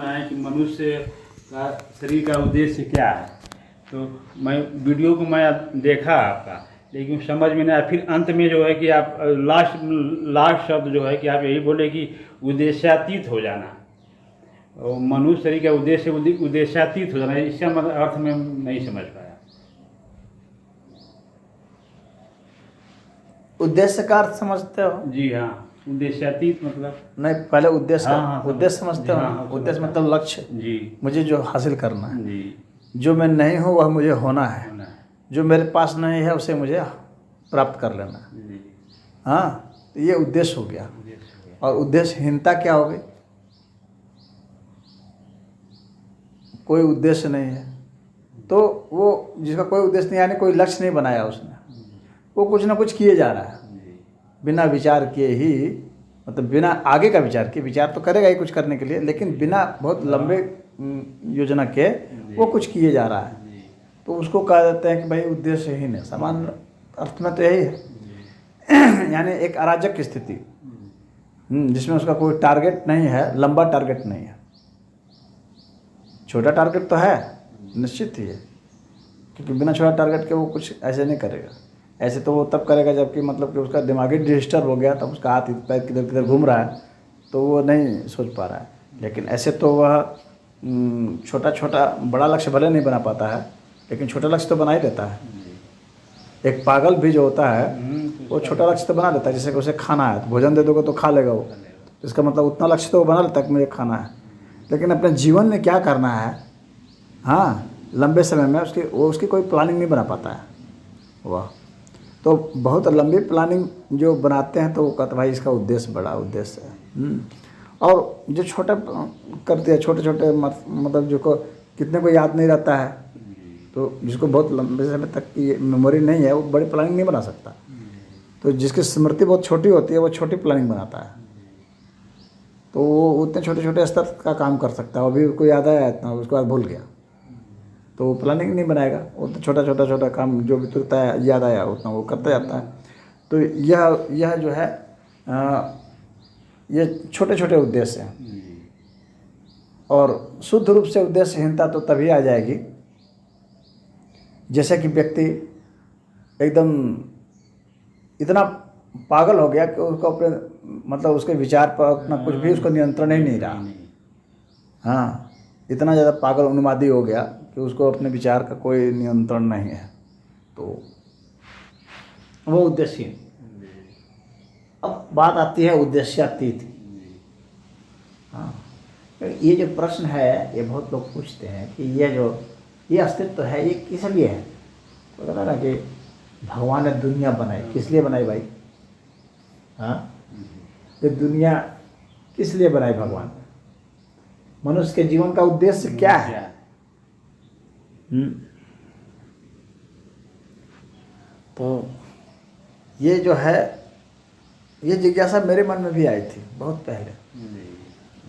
है कि मनुष्य का शरीर का उद्देश्य क्या है। तो मैं वीडियो को मैं देखा आपका, लेकिन समझ में नहीं आया। फिर अंत में जो है कि आप लास्ट शब्द जो है कि आप यही बोले कि उद्देश्यातीत हो जाना। और मनुष्य शरीर का उद्देश्य उद्देश्यातीत हो जाना, इसका मतलब अर्थ में नहीं समझ पाया। उद्देश्य का अर्थ समझते हो? जी हाँ, उद्देश्यातीत मतलब नहीं, पहले उद्देश्य हाँ, उद्देश्य समझते हो? हाँ, उद्देश्य मतलब लक्ष्य। जी मुझे जो हासिल करना है, जी, जो मैं नहीं हूँ वह मुझे होना है, होना है। जो मेरे पास नहीं है उसे मुझे प्राप्त कर लेना है। जी, हाँ, तो ये उद्देश्य हो गया। उद्देश्य हो गया। और उद्देश्यहीनता क्या हो गई? कोई उद्देश्य नहीं है, तो वो जिसका कोई उद्देश्य नहीं, यानी कोई लक्ष्य नहीं बनाया उसने, वो कुछ ना कुछ किए जा रहा है जी, बिना विचार किए ही, मतलब बिना आगे का विचार किए। विचार तो करेगा ही कुछ करने के लिए, लेकिन बिना बहुत लंबे योजना के वो कुछ किए जा रहा है, जी, तो उसको कहा जाता है कि भाई उद्देश्यहीन है। सामान्य अर्थ में तो यही है यानी एक अराजक स्थिति, जिसमें उसका कोई टारगेट नहीं है, लंबा टारगेट नहीं है। छोटा टारगेट तो है, निश्चित ही है, क्योंकि बिना छोटा टारगेट के वो कुछ ऐसे नहीं करेगा। ऐसे तो वो तब करेगा जबकि मतलब कि उसका दिमागी डिस्टर्ब हो गया, तब उसका हाथ पैर किधर किधर घूम रहा है, तो वो नहीं सोच पा रहा है। लेकिन ऐसे तो वह छोटा छोटा बड़ा लक्ष्य भले नहीं बना पाता है, लेकिन छोटा लक्ष्य तो बना ही देता है। एक पागल भी जो होता है वो छोटा लक्ष्य तो बना लेता है। जैसे कि उसे खाना है, तो भोजन दे दोगे तो खा लेगा वो, तो इसका मतलब उतना लक्ष्य तो वो बना लेता है कि मुझे खाना है। लेकिन अपने जीवन में क्या करना है, हाँ, लंबे समय में उसकी कोई प्लानिंग नहीं बना पाता है वह। तो बहुत लंबी प्लानिंग जो बनाते हैं तो वो कहते भाई इसका उद्देश्य बड़ा उद्देश्य है। और जो छोटा करते हैं, छोटे छोटे मतलब जो को कितने को याद नहीं रहता है, तो जिसको बहुत लंबे समय तक की मेमोरी नहीं है, वो बड़ी प्लानिंग नहीं बना सकता। तो जिसकी स्मृति बहुत छोटी होती है वो छोटी प्लानिंग बनाता है, तो वो उतने छोटे छोटे स्तर का काम कर सकता है। अभी उसको याद आया इतना, उसके बाद भूल गया, तो वो प्लानिंग नहीं बनाएगा। वो तो छोटा छोटा छोटा काम जो भी तुरंत आया याद आया उतना वो करता जाता है। तो यह जो है ये छोटे छोटे उद्देश्य हैं। और शुद्ध रूप से उद्देश्यहीनता तो तभी आ जाएगी जैसे कि व्यक्ति एकदम इतना पागल हो गया कि उसको अपने मतलब उसके विचार पर अपना कुछ भी उसको नियंत्रण ही नहीं रहा। हाँ, इतना ज़्यादा पागल उन्मादी हो गया कि उसको अपने विचार का कोई नियंत्रण नहीं है, तो वो उद्देश्यहीन। अब बात आती है उद्देश्यातीत। हाँ, ये जो प्रश्न है ये बहुत लोग पूछते हैं कि ये अस्तित्व है ये किस लिए है। तो कहता ना कि भगवान ने दुनिया बनाई, किस लिए बनाई भाई? हाँ, ये दुनिया किस लिए बनाई भगवान? मनुष्य के जीवन का उद्देश्य क्या है? तो ये जो है, ये जिज्ञासा मेरे मन में भी आई थी बहुत पहले,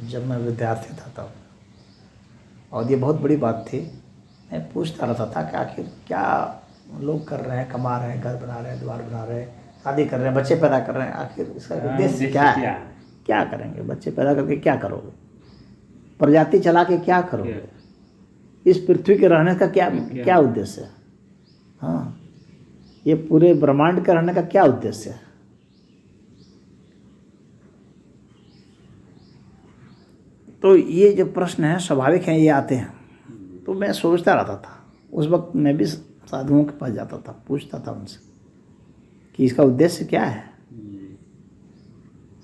जब मैं विद्यार्थी था तब। और ये बहुत बड़ी बात थी। मैं पूछता रहता था कि आखिर क्या लोग कर रहे हैं, कमा रहे हैं, घर बना रहे हैं, द्वार बना रहे हैं, शादी कर रहे हैं, बच्चे पैदा कर रहे हैं, आखिर इसका उद्देश्य क्या है? क्या करेंगे? बच्चे पैदा करके क्या करोगे? प्रजाति चला के क्या करोगे? इस पृथ्वी के रहने का क्या उद्देश्य है? हाँ, ये पूरे ब्रह्मांड के रहने का क्या उद्देश्य है? तो ये जो प्रश्न है स्वाभाविक है, ये आते हैं। तो मैं सोचता रहता था, उस वक्त मैं भी साधुओं के पास जाता था, पूछता था उनसे कि इसका उद्देश्य क्या है?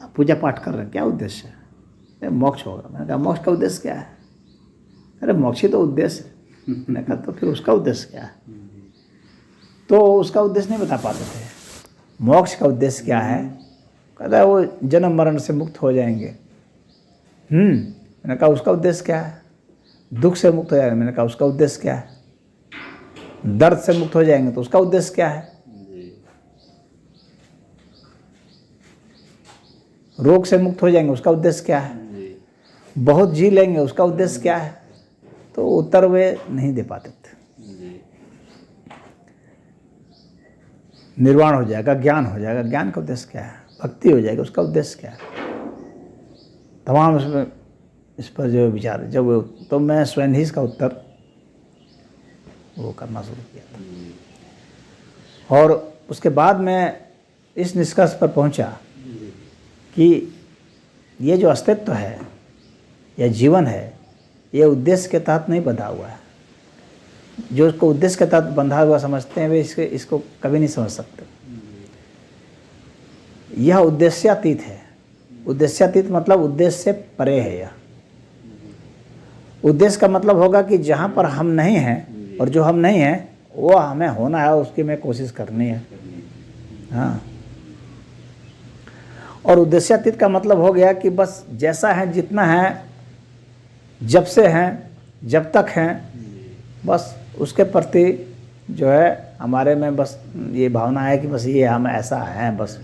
आप पूजा पाठ कर रहे हैं, क्या उद्देश्य है? मोक्ष होगा। मैंने कहा मोक्ष का उद्देश्य क्या है? अरे मोक्ष ही तो उद्देश्य है। मैंने कहा तो फिर उसका उद्देश्य क्या है? तो उसका उद्देश्य नहीं बता पाते थे। मोक्ष का उद्देश्य क्या है? कहता है वो जन्म मरण से मुक्त हो जाएंगे। मैंने कहा उसका उद्देश्य क्या है? दुख से मुक्त हो जाएंगे। मैंने कहा उसका उद्देश्य क्या है? दर्द से मुक्त हो जाएंगे, तो उसका उद्देश्य क्या है? रोग से मुक्त हो जाएंगे, उसका उद्देश्य क्या है? बहुत जी लेंगे, उसका उद्देश्य क्या है? तो उत्तर वे नहीं दे पाते थे। निर्वाण हो जाएगा, ज्ञान हो जाएगा, ज्ञान का उद्देश्य क्या है? भक्ति हो जाएगी, उसका उद्देश्य क्या है? तमाम उसमें इस पर जो विचार जब तो मैं स्वयं ही इसका उत्तर वो करना शुरू किया था। और उसके बाद मैं इस निष्कर्ष पर पहुंचा कि ये जो अस्तित्व है या जीवन है, ये उद्देश्य के तहत नहीं बंधा हुआ है। जो इसको उद्देश्य के तहत बंधा हुआ समझते हैं वे इसको कभी नहीं समझ सकते। यह उद्देश्यातीत है। उद्देश्यातीत मतलब उद्देश्य से परे है। यह उद्देश्य का मतलब होगा कि जहाँ पर हम नहीं हैं और जो हम नहीं हैं वो हमें होना है, उसकी में कोशिश करनी है। हाँ, और उद्देश्यातीत का मतलब हो गया कि बस जैसा है, जितना है, जब से हैं, जब तक हैं, बस उसके प्रति जो है हमारे में बस ये भावना है कि बस ये हम ऐसा हैं, बस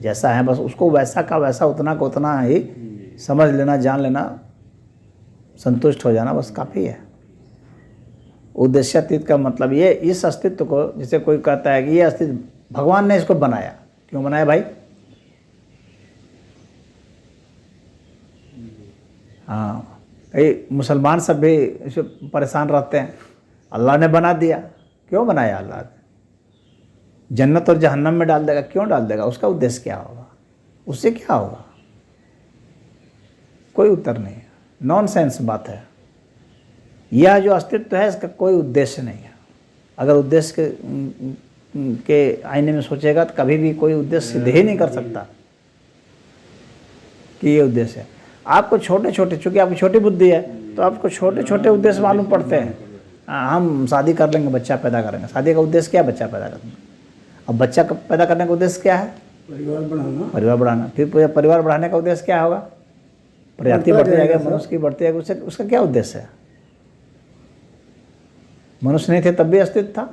जैसा है, बस उसको वैसा का वैसा, उतना का उतना ही समझ लेना, जान लेना, संतुष्ट हो जाना, बस काफ़ी है। उद्देश्यातीत का मतलब ये, इस अस्तित्व को, जैसे कोई कहता है कि ये अस्तित्व भगवान ने इसको बनाया। क्यों बनाया भाई? हाँ, कई मुसलमान सब भी इसे परेशान रहते हैं, अल्लाह ने बना दिया। क्यों बनाया अल्लाह ने? जन्नत और जहन्नम में डाल देगा, क्यों डाल देगा? उसका उद्देश्य क्या होगा? उससे क्या होगा? कोई उत्तर नहीं है, नॉनसेंस बात है। यह जो अस्तित्व है इसका कोई उद्देश्य नहीं है। अगर उद्देश्य के आईने में सोचेगा तो कभी भी कोई उद्देश्य सिद्ध ही नहीं कर सकता कि ये उद्देश्य है। आपको छोटे छोटे, चूँकि आपकी छोटी बुद्धि है तो आपको छोटे छोटे उद्देश्य मालूम पड़ते हैं। हम शादी कर लेंगे, बच्चा पैदा करेंगे। शादी का उद्देश्य क्या है? बच्चा पैदा करना। अब बच्चा पैदा करने का उद्देश्य क्या है? परिवार बढ़ाना। परिवार बढ़ाना। फिर परिवार बढ़ाने का उद्देश्य क्या होगा? प्रजाति बढ़ती जाएगी, मनुष्य की बढ़ती जाएगी। उसका क्या उद्देश्य है? मनुष्य नहीं थे तब भी अस्तित्व था,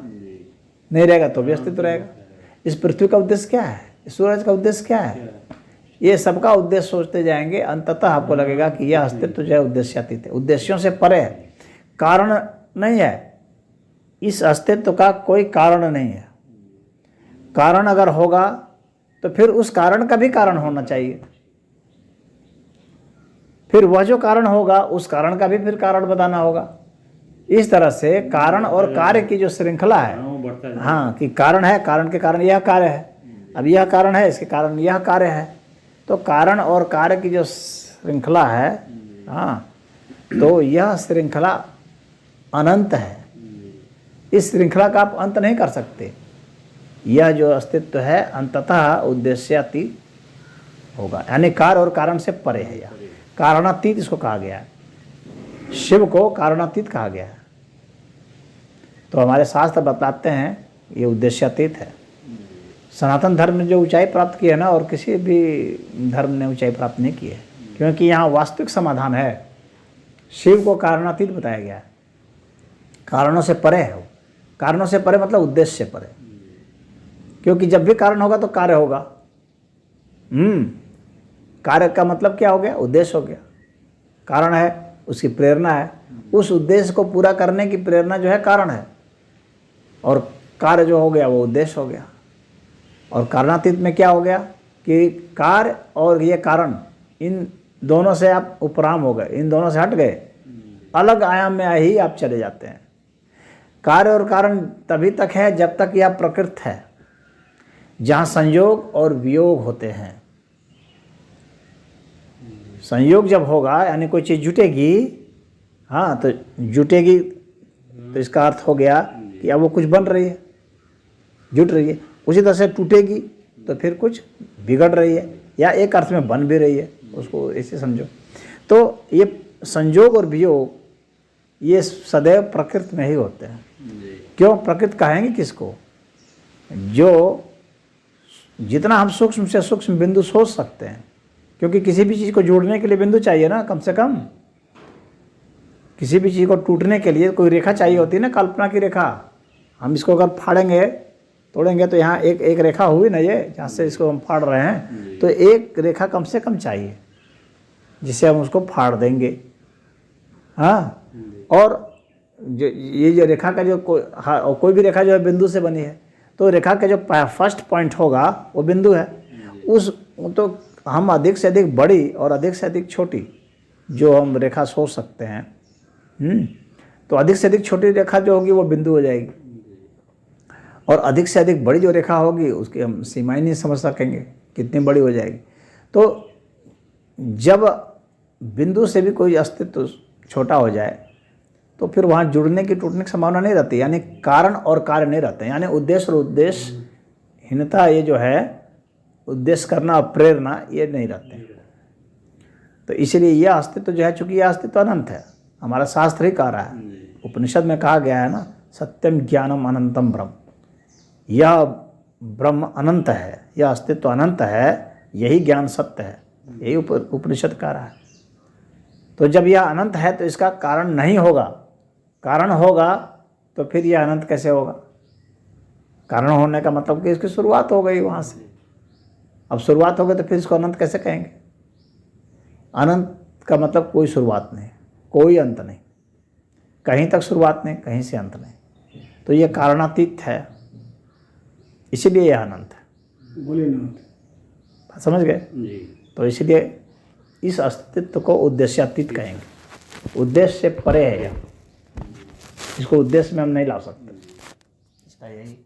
नहीं रहेगा तो भी अस्तित्व रहेगा। इस पृथ्वी का उद्देश्य क्या है? इस सूरज का उद्देश्य क्या है? ये सबका उद्देश्य सोचते जाएंगे, अंततः आपको लगेगा कि यह अस्तित्व जो है उद्देश्यातीत है, उद्देश्यों से परे है, कारण नहीं है। इस अस्तित्व का कोई कारण नहीं है। कारण अगर होगा तो फिर उस कारण का भी कारण होना चाहिए। फिर वह जो कारण होगा उस कारण का भी फिर कारण बताना होगा। इस तरह से कारण और कार्य की जो श्रृंखला है, हाँ, कि कारण है, कारण के कारण यह कार्य है, अब यह कारण है, इसके कारण यह कार्य है। तो कारण और कार्य की जो श्रृंखला है, हाँ, तो यह श्रृंखला अनंत है। इस श्रृंखला का आप अंत नहीं कर सकते। यह जो अस्तित्व है अंततः उद्देश्यातीत होगा, यानी कार्य और कारण से परे है। यह कारणातीत इसको कहा गया है। शिव को कारणातीत कहा गया है। तो हमारे शास्त्र बताते हैं ये उद्देश्यातीत है। सनातन धर्म ने जो ऊंचाई प्राप्त की है ना, और किसी भी धर्म ने ऊंचाई प्राप्त नहीं की है, क्योंकि यहाँ वास्तविक समाधान है। शिव को कारणातीत बताया गया है, कारणों से परे है वो। कारणों से परे मतलब उद्देश्य से परे, क्योंकि जब भी कारण होगा तो कार्य होगा। कार्य का मतलब क्या हो गया? उद्देश्य हो गया। कारण है, उसकी प्रेरणा है, उस उद्देश्य को पूरा करने की प्रेरणा जो है कारण है, और कार्य जो हो गया वो उद्देश्य हो गया। और कारणातीत में क्या हो गया कि कार्य और ये कारण, इन दोनों से आप उपराम हो गए, इन दोनों से हट गए, अलग आयाम में ही आप चले जाते हैं। कार्य और कारण तभी तक है जब तक यह प्रकृत है, जहाँ संयोग और वियोग होते हैं। संयोग जब होगा यानी कोई चीज़ जुटेगी, हाँ, तो जुटेगी तो इसका अर्थ हो गया कि अब वो कुछ बन रही है, जुट रही है। उसी तरह से टूटेगी तो फिर कुछ बिगड़ रही है, या एक अर्थ में बन भी रही है, उसको ऐसे समझो। तो ये संयोग और वियोग ये सदैव प्रकृति में ही होते हैं। क्यों प्रकृति कहेंगे किसको? जो जितना हम सूक्ष्म से सूक्ष्म बिंदु सोच सकते हैं, क्योंकि किसी भी चीज़ को जोड़ने के लिए बिंदु चाहिए ना, कम से कम। किसी भी चीज़ को टूटने के लिए कोई रेखा चाहिए होती है ना, कल्पना की रेखा। हम इसको अगर फाड़ेंगे, तोड़ेंगे तो यहाँ एक रेखा हुई ना, ये जहाँ से इसको हम फाड़ रहे हैं, तो एक रेखा कम से कम चाहिए जिससे हम उसको फाड़ देंगे। हाँ, और ये जो रेखा का जो कोई भी रेखा जो है बिंदु से बनी है, तो रेखा का जो फर्स्ट पॉइंट होगा वो बिंदु है। उस तो हम अधिक से अधिक बड़ी और अधिक से अधिक छोटी जो हम रेखा सोच सकते हैं। तो अधिक से अधिक छोटी रेखा जो होगी वो बिंदु हो जाएगी, और अधिक से अधिक बड़ी जो रेखा होगी उसकी हम सीमाएं नहीं समझ सकेंगे कितनी बड़ी हो जाएगी। तो जब बिंदु से भी कोई अस्तित्व छोटा हो जाए तो फिर वहाँ जुड़ने की टूटने की संभावना नहीं रहती, यानी कारण और कार्य नहीं रहते, यानी उद्देश्य और उद्देश्यहीनता, ये जो है उद्देश्य करना और प्रेरणा, ये नहीं रहते। तो इसीलिए यह अस्तित्व जो है, चूंकि यह अस्तित्व अनंत है, हमारा शास्त्र ही कह रहा है, उपनिषद में कहा गया है ना, सत्यम ज्ञानम अनंतम ब्रह्म, यह ब्रह्म अनंत है, यह अस्तित्व अनंत है, यही ज्ञान सत्य है, यही उपनिषद कह रहा है। तो जब यह अनंत है तो इसका कारण नहीं होगा, कारण होगा तो फिर यह अनंत कैसे होगा? कारण होने का मतलब कि इसकी शुरुआत हो गई वहाँ से, अब शुरुआत हो गई तो फिर इसको अनंत कैसे कहेंगे? अनंत का मतलब कोई शुरुआत नहीं, कोई अंत नहीं, कहीं तक शुरुआत नहीं, कहीं से अंत नहीं, तो ये कारणातीत है, इसीलिए यह अनंत है। बोले अनंत, समझ गए? जी। तो इसलिए इस अस्तित्व को उद्देश्यातीत कहेंगे, उद्देश्य से परे है यह, इसको उद्देश्य में हम नहीं ला सकते, इसका यही